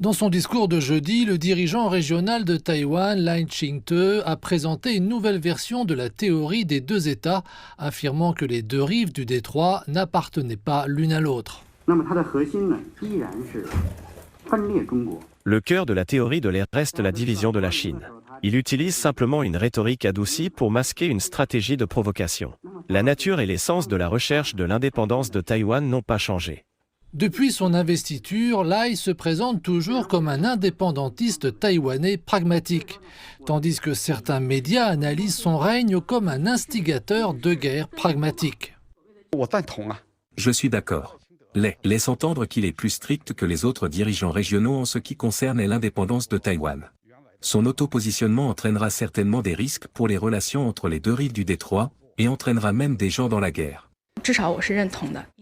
Dans son discours de jeudi, le dirigeant régional de Taïwan, Lai Ching-te, a présenté une nouvelle version de la théorie des deux États, affirmant que les deux rives du détroit n'appartenaient pas l'une à l'autre. Le cœur de la théorie de l'Est reste la division de la Chine. Il utilise simplement une rhétorique adoucie pour masquer une stratégie de provocation. La nature et l'essence de la recherche de l'indépendance de Taïwan n'ont pas changé. Depuis son investiture, Lai se présente toujours comme un indépendantiste taïwanais pragmatique, tandis que certains médias analysent son règne comme un instigateur de guerre pragmatique. Je suis d'accord. Laisse entendre qu'il est plus strict que les autres dirigeants régionaux en ce qui concerne l'indépendance de Taïwan. Son autopositionnement entraînera certainement des risques pour les relations entre les deux rives du détroit, et entraînera même des gens dans la guerre.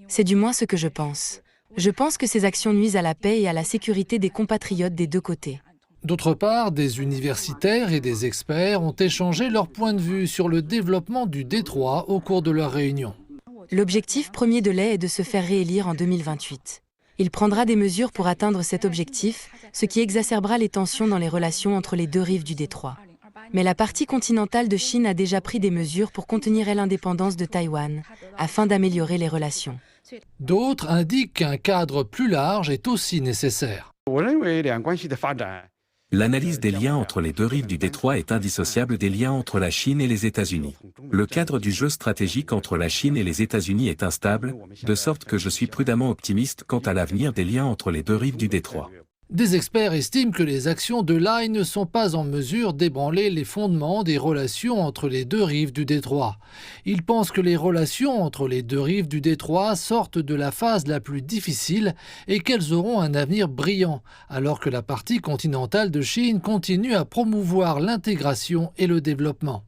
C'est du moins ce que je pense. Je pense que ces actions nuisent à la paix et à la sécurité des compatriotes des deux côtés. D'autre part, des universitaires et des experts ont échangé leur point de vue sur le développement du détroit au cours de leur réunion. L'objectif premier de Lai est de se faire réélire en 2028. Il prendra des mesures pour atteindre cet objectif, ce qui exacerbera les tensions dans les relations entre les deux rives du détroit. Mais la partie continentale de Chine a déjà pris des mesures pour contenir l'indépendance de Taïwan, afin d'améliorer les relations. D'autres indiquent qu'un cadre plus large est aussi nécessaire. L'analyse des liens entre les deux rives du détroit est indissociable des liens entre la Chine et les États-Unis. Le cadre du jeu stratégique entre la Chine et les États-Unis est instable, de sorte que je suis prudemment optimiste quant à l'avenir des liens entre les deux rives du détroit. Des experts estiment que les actions de Lai ne sont pas en mesure d'ébranler les fondements des relations entre les deux rives du détroit. Ils pensent que les relations entre les deux rives du détroit sortent de la phase la plus difficile et qu'elles auront un avenir brillant, alors que la partie continentale de Chine continue à promouvoir l'intégration et le développement.